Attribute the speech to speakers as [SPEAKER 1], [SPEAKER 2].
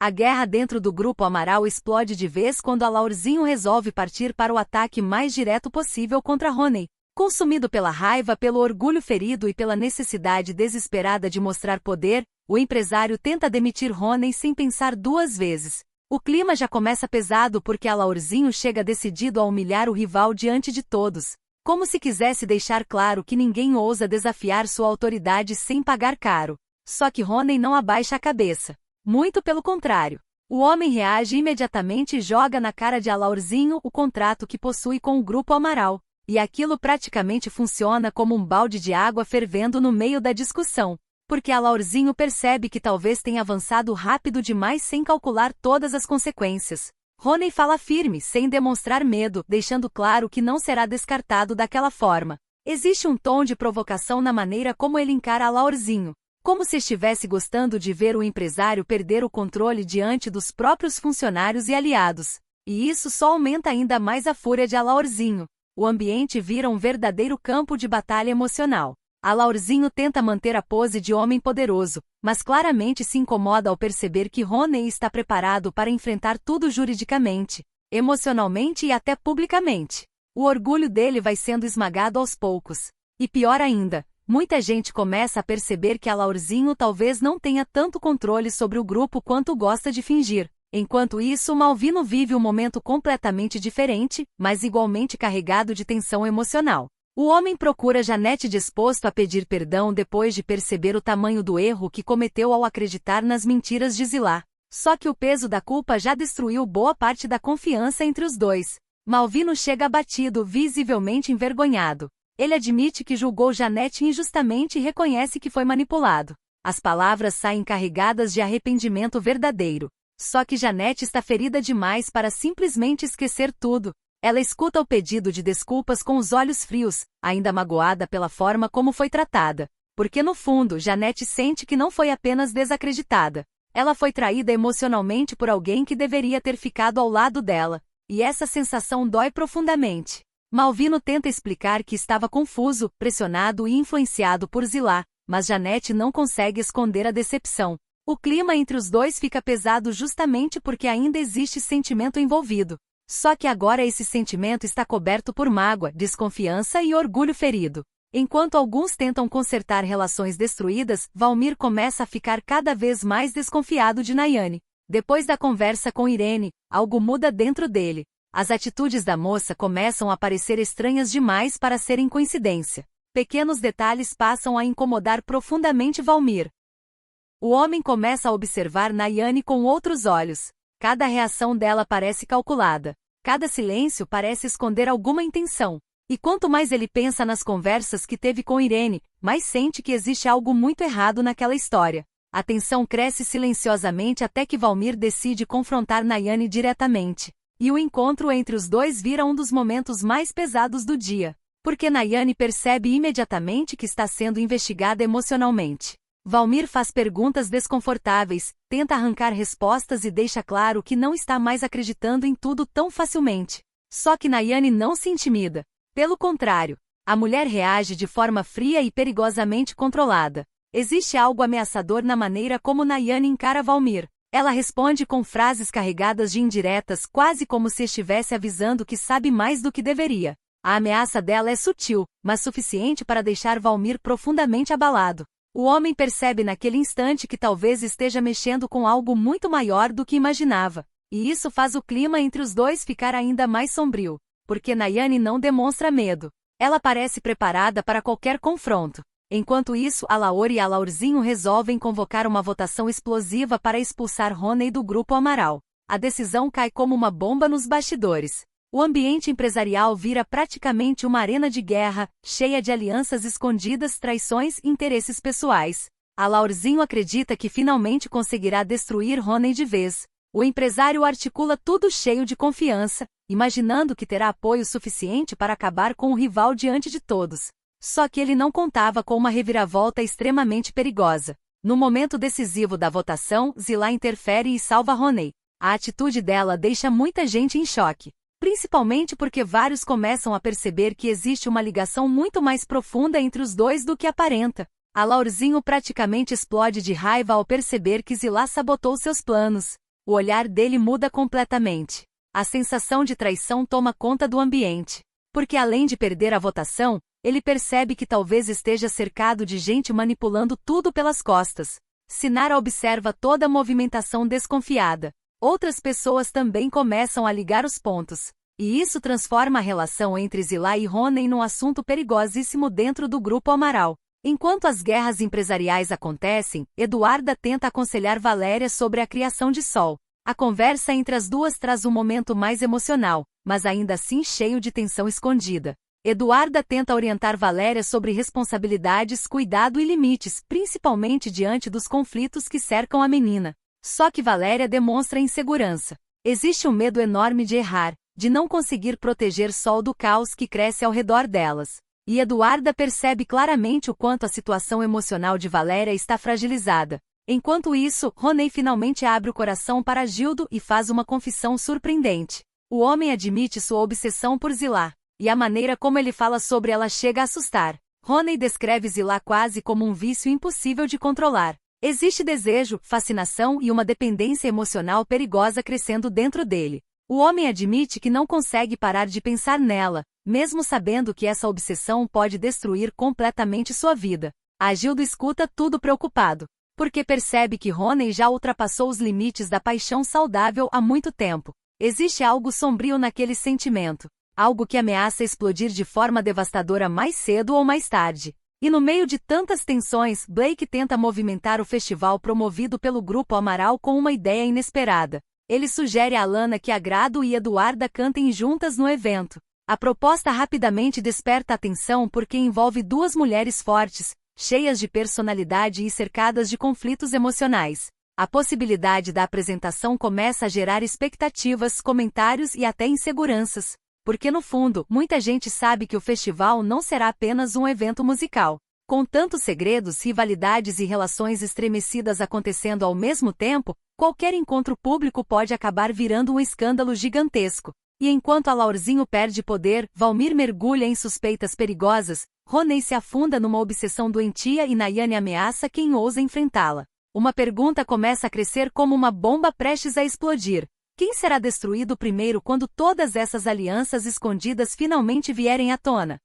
[SPEAKER 1] A guerra dentro do grupo Amaral explode de vez quando Alaorzinho resolve partir para o ataque mais direto possível contra Honey. Consumido pela raiva, pelo orgulho ferido e pela necessidade desesperada de mostrar poder, o empresário tenta demitir Honey sem pensar duas vezes. O clima já começa pesado porque Alaorzinho chega decidido a humilhar o rival diante de todos, como se quisesse deixar claro que ninguém ousa desafiar sua autoridade sem pagar caro. Só que Honey não abaixa a cabeça. Muito pelo contrário. O homem reage imediatamente e joga na cara de Alaorzinho o contrato que possui com o grupo Amaral. E aquilo praticamente funciona como um balde de água fervendo no meio da discussão. Porque Alaorzinho percebe que talvez tenha avançado rápido demais sem calcular todas as consequências. Honey fala firme, sem demonstrar medo, deixando claro que não será descartado daquela forma. Existe um tom de provocação na maneira como ele encara Alaorzinho. Como se estivesse gostando de ver o empresário perder o controle diante dos próprios funcionários e aliados. E isso só aumenta ainda mais a fúria de Alaorzinho. O ambiente vira um verdadeiro campo de batalha emocional. Alaorzinho tenta manter a pose de homem poderoso, mas claramente se incomoda ao perceber que Honey está preparado para enfrentar tudo juridicamente, emocionalmente e até publicamente. O orgulho dele vai sendo esmagado aos poucos. E pior ainda, muita gente começa a perceber que Alaorzinho talvez não tenha tanto controle sobre o grupo quanto gosta de fingir. Enquanto isso, Malvino vive um momento completamente diferente, mas igualmente carregado de tensão emocional. O homem procura Janete disposto a pedir perdão depois de perceber o tamanho do erro que cometeu ao acreditar nas mentiras de Zilá. Só que o peso da culpa já destruiu boa parte da confiança entre os dois. Malvino chega abatido, visivelmente envergonhado. Ele admite que julgou Janete injustamente e reconhece que foi manipulado. As palavras saem carregadas de arrependimento verdadeiro. Só que Janete está ferida demais para simplesmente esquecer tudo. Ela escuta o pedido de desculpas com os olhos frios, ainda magoada pela forma como foi tratada. Porque no fundo, Janete sente que não foi apenas desacreditada. Ela foi traída emocionalmente por alguém que deveria ter ficado ao lado dela. E essa sensação dói profundamente. Malvino tenta explicar que estava confuso, pressionado e influenciado por Zilá, mas Janete não consegue esconder a decepção. O clima entre os dois fica pesado justamente porque ainda existe sentimento envolvido. Só que agora esse sentimento está coberto por mágoa, desconfiança e orgulho ferido. Enquanto alguns tentam consertar relações destruídas, Valmir começa a ficar cada vez mais desconfiado de Nayane. Depois da conversa com Irene, algo muda dentro dele. As atitudes da moça começam a parecer estranhas demais para serem coincidência. Pequenos detalhes passam a incomodar profundamente Valmir. O homem começa a observar Nayane com outros olhos. Cada reação dela parece calculada. Cada silêncio parece esconder alguma intenção. E quanto mais ele pensa nas conversas que teve com Irene, mais sente que existe algo muito errado naquela história. A tensão cresce silenciosamente até que Valmir decide confrontar Nayane diretamente. E o encontro entre os dois vira um dos momentos mais pesados do dia. Porque Nayane percebe imediatamente que está sendo investigada emocionalmente. Valmir faz perguntas desconfortáveis, tenta arrancar respostas e deixa claro que não está mais acreditando em tudo tão facilmente. Só que Nayane não se intimida. Pelo contrário, a mulher reage de forma fria e perigosamente controlada. Existe algo ameaçador na maneira como Nayane encara Valmir. Ela responde com frases carregadas de indiretas, quase como se estivesse avisando que sabe mais do que deveria. A ameaça dela é sutil, mas suficiente para deixar Valmir profundamente abalado. O homem percebe naquele instante que talvez esteja mexendo com algo muito maior do que imaginava. E isso faz o clima entre os dois ficar ainda mais sombrio. Porque Nayane não demonstra medo. Ela parece preparada para qualquer confronto. Enquanto isso, Alaor e Alaorzinho resolvem convocar uma votação explosiva para expulsar Honey do grupo Amaral. A decisão cai como uma bomba nos bastidores. O ambiente empresarial vira praticamente uma arena de guerra, cheia de alianças escondidas, traições e interesses pessoais. Alaorzinho acredita que finalmente conseguirá destruir Honey de vez. O empresário articula tudo cheio de confiança, imaginando que terá apoio suficiente para acabar com o rival diante de todos. Só que ele não contava com uma reviravolta extremamente perigosa. No momento decisivo da votação, Zilá interfere e salva Honey. A atitude dela deixa muita gente em choque. Principalmente porque vários começam a perceber que existe uma ligação muito mais profunda entre os dois do que aparenta. Alaorzinho praticamente explode de raiva ao perceber que Zilá sabotou seus planos. o olhar dele muda completamente. A sensação de traição toma conta do ambiente. Porque além de perder a votação, ele percebe que talvez esteja cercado de gente manipulando tudo pelas costas. Sinara observa toda a movimentação desconfiada. Outras pessoas também começam a ligar os pontos. E isso transforma a relação entre Zillah e Ronen num assunto perigosíssimo dentro do Grupo Amaral. Enquanto as guerras empresariais acontecem, Eduarda tenta aconselhar Valéria sobre a criação de Sol. A conversa entre as duas traz um momento mais emocional, mas ainda assim cheio de tensão escondida. Eduarda tenta orientar Valéria sobre responsabilidades, cuidado e limites, principalmente diante dos conflitos que cercam a menina. Só que Valéria demonstra insegurança. Existe um medo enorme de errar, de não conseguir proteger Sol do caos que cresce ao redor delas. E Eduarda percebe claramente o quanto a situação emocional de Valéria está fragilizada. Enquanto isso, Ronen finalmente abre o coração para Gildo e faz uma confissão surpreendente. O homem admite sua obsessão por Zillah, e a maneira como ele fala sobre ela chega a assustar. Ronen descreve Zillah quase como um vício impossível de controlar. Existe desejo, fascinação e uma dependência emocional perigosa crescendo dentro dele. O homem admite que não consegue parar de pensar nela, mesmo sabendo que essa obsessão pode destruir completamente sua vida. Gildo escuta tudo preocupado, porque percebe que Ronen já ultrapassou os limites da paixão saudável há muito tempo. Existe algo sombrio naquele sentimento, algo que ameaça explodir de forma devastadora mais cedo ou mais tarde. E no meio de tantas tensões, Blake tenta movimentar o festival promovido pelo Grupo Amaral com uma ideia inesperada. Ele sugere a Alana que Agrado e Eduarda cantem juntas no evento. A proposta rapidamente desperta atenção porque envolve duas mulheres fortes, cheias de personalidade e cercadas de conflitos emocionais. A possibilidade da apresentação começa a gerar expectativas, comentários e até inseguranças. Porque no fundo, muita gente sabe que o festival não será apenas um evento musical. Com tantos segredos, rivalidades e relações estremecidas acontecendo ao mesmo tempo, qualquer encontro público pode acabar virando um escândalo gigantesco. E enquanto a Laurzinho perde poder, Valmir mergulha em suspeitas perigosas, Ronen se afunda numa obsessão doentia e Nayane ameaça quem ousa enfrentá-la. Uma pergunta começa a crescer como uma bomba prestes a explodir. Quem será destruído primeiro quando todas essas alianças escondidas finalmente vierem à tona?